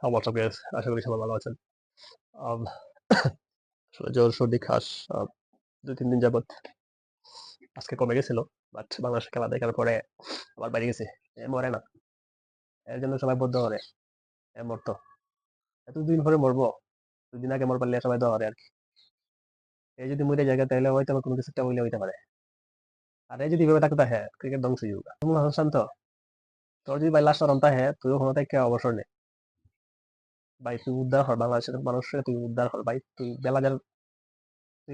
WhatsApp guys, আশা করি সবাই ভালো আছেন। আম, আসলে জ্বর সর্দি খাস 2-3 দিন যাবত আজকে কমে গেছিল, বাট বাংলাদেশে খেলা দেখার পরে আবার বেড়ে গেছে। মরে না, এর জন্য সবাই বদ্ধ করে মরতো। এতদিন পরে মরবো, 2 দিন আগে মর পারলে সবাই দোয়া করে আর কি। এই যদি মরে জায়গা তাহলে হয়তো আমার কোনো কিছু একটা হইলে হইতে পারে। আর এই যদি ভেবে থাকতে হ্যাঁ ক্রিকেট ধ্বংস হয়ে যাবে। তুমি শান্ত, তোর যদি ভাই লাস্ট রনটা হ্যাঁ তুইও ক্ষমতা থেকে অবসর নে ভাই, তুই উদ্ধার হর বাংলাদেশের মানুষের, তুই উদ্ধার হর ভাই। তুই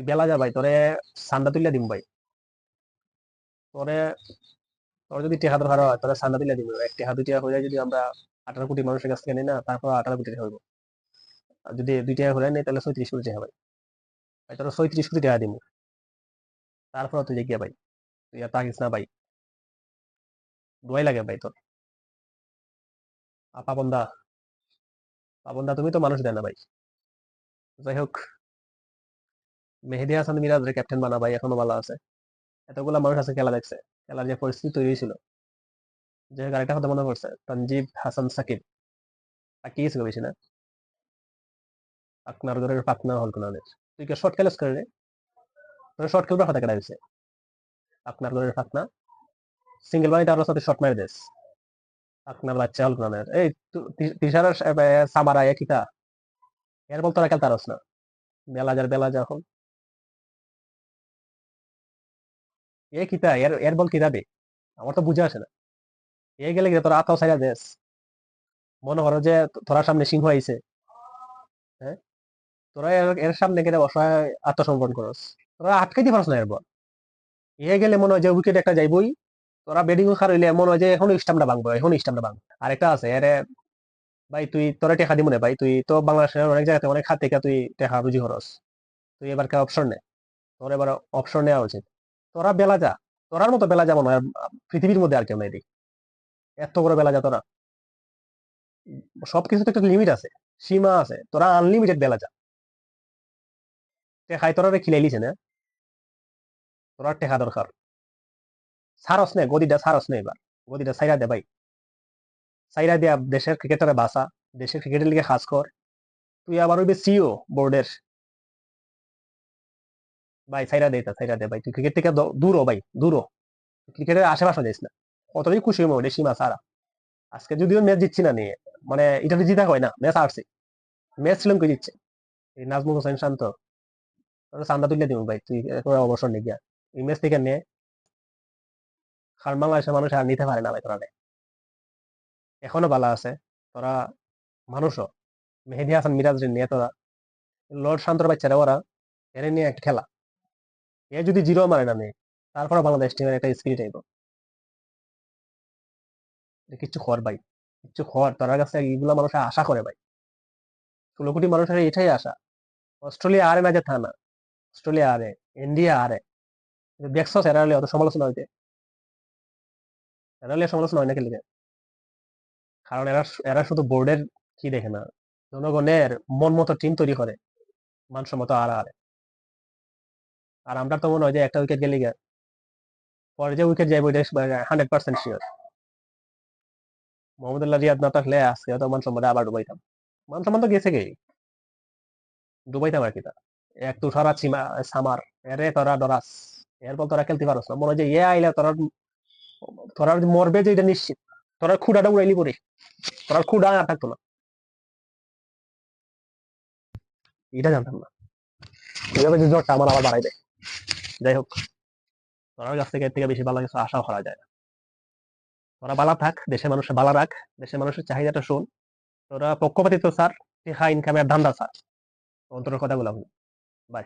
বেলা যা ভাই, তোরে সান্ডা তুলিয়া দিম ভাই। তোরে তোর যদি টেকা দরকার হয় তাহলে সান্ডা দিলে দিব, 1 টাকা 2 টাকা হয়ে যায়। যদি আমরা 18 কোটি মানুষের কাছ থেকে নিই না, তারপর 18 কোটি টাকা হইব। আর যদি 2 টাকা হলে নেই তাহলে 36 কোটি টাকা ভাই। ভাই তোর 36 কোটি টাকা দিব, তারপর তুই যে গিয়া ভাই, তুই আর থাকিস না ভাই। দোয়াই লাগে ভাই তোর। পাবন্দা, পাবন্দা তুমি তো মানুষ দেয় না ভাই। যাই হোক, মেহেদী হাসান মিরাজ ক্যাপ্টেন বানা ভাই, এখনো ভালো আছে। এতগুলা মানুষ আছে খেলা দেখছে, খেলার যে পরিস্থিতি তৈরি হয়েছিল। যে গাড়িটা কথা মনে পড়ছে, তানজিব হাসান সাকিব কি ছিল বেশি না, আপনার ঘরের পাতনা হল কোনাদের। তুই কি শর্ট খেলাস করে রে? তোর শর্ট খেলবার কথা কেটে দিছে। আপনার ঘরের পাতনা সিঙ্গেল বাড়িতে আরো সাথে শর্ট মারি দেস। আপনার বাচ্চা হল কোনাদের এই তিসার সামারা কিতা এর বল তোরা খেলতে পারস না। বেলা যা এখন এ কিতা এর এর বল কিতাবে, আমার তো বুঝে আসে না। এ গেলে গিয়ে তোরা আতাও সাইরা দেস, মনে করো যে তোরা সামনে সিংহ আইছে। হ্যাঁ, তোরা এর সামনে গেলে অসহায় আত্মসমর্পণ করস। তোরা আটকাইতে পারস না এর বল। এ গেলে মনে হয় যে উইকেট একটা যাইবই। তোরা ব্যাটিং খারাইলে মনে হয় যে এখনো স্টাম্পটা ভাঙবো, এখনো স্টাম্পটা ভাঙবো। আরেকটা আছে এর ভাই, তুই তোরা টেকা দিব না ভাই, তুই তো বাংলাদেশের অনেক জায়গাতে অনেক খাত থেকে তুই টেকা রুজি খরচ। তুই এবার কে অপশন নে, তোর এবার অপশন নেওয়া উচিত। তোরা বেলা যা, তোরার মতো বেলা যাবো না আর পৃথিবীর মধ্যে আর কেউ নাই রে। এত বড় বেলা যা তোরা। সবকিছু তো একটা লিমিট আছে, সীমা আছে। তোরা আনলিমিটেড বেলা যা। টেকাই তোরা খিলাইলিছে না, তোরা টেকা দরকার। সারস নে গদিটা, সারস নে এবার গদিটা সাইরা দে ভাই। সাইরা দিয়া দেশের ক্রিকেটারে বাঁচা, দেশের ক্রিকেটের লিগে কাজ কর। তুই আবার ওই সিও বোর্ডের ভাই, সাইরা দে ভাই। তুই ক্রিকেট থেকে দূর হ ভাই, দূর হ। ক্রিকেটের আশেপাশে যাইস না। কতই খুশি হবো ওটা সীমা সারা। আজকে যদিও ম্যাচ জিতছি না নিয়ে, মানে এটা জিতা হয় না, ম্যাচ হারছে। ম্যাচ শ্রীলঙ্কা জিতছে। এই নাজমুল হোসেন শান্ত তোরা চান্দা তুলে দিব ভাই, তুই একেবারে অবসর নিয়ে গিয়া এই ম্যাচ থেকে নে। কারণ বাংলাদেশের মানুষ আর নিতে পারে না ভাই তোরা। এখনো বালা আছে তোরা মানুষও। মেহেদী হাসান মিরাজ নিয়ে তোরা, লর্ড শান্তর বাচ্চারা ওরা, এর নিয়ে একটা খেলা। এ যদি জিরো মারে না নেই, তারপরে বাংলাদেশ টিমের একটা স্পিরিট আইব। কিচ্ছু খর ভাই, কিচ্ছু খর তোর কাছে, এইগুলা মানুষ আশা করে ভাই। 16 কোটি মানুষের এটাই আশা। অস্ট্রেলিয়া আরে না যে থা না, অস্ট্রেলিয়া আরে, ইন্ডিয়া আরে। দেখছো এরা হলে অত সমালোচনা হইতে, এরা হলে সমালোচনা হয় না খেলে। কারণ এরা এরা শুধু বোর্ডের কি দেখে না, জনগণের মন মতো টিম তৈরি করে, মানসম্মত আর আর। আর আমরা তো মনে হয় যে একটা উইকেট গেলে গিয়া পরে যে উইকেট যাইব, এটা 100% শিওর। মোহাম্মদুল্লাহ রিয়াদ না থাকলে আজকে হয়তো মানসম্মত আবার ডুবাইতাম। মানসম্মত গেছে গে, ডুবাইতাম আর কি তা। এক তুষারা সীমা সামার, এরে তোরা ডরাস। এরপর তোরা খেলতে পারস না, মনে হয় যে ইয়ে আইলে তোরা, তোরা মরবে যে এটা নিশ্চিত। তোরা খুঁড়াটা উড়াইলি পরে, তোরা খুঁড়া আর থাকতো না। এটা জানতাম না, এইভাবে যে জ্বরটা আমার আবার বাড়াই দেয়। যাই হোক, তোরার কাছ থেকে এর থেকে বেশি ভালো কিছু আশাও করা যায় না। তোরা বালা থাক, দেশের মানুষের বালা রাখ, দেশের মানুষের চাহিদাটা শোন। তোরা পক্ষপাতিত্ব স্যার, টেকা ইনকামের ধান্দা স্যার, অন্তরের কথাগুলো বাই।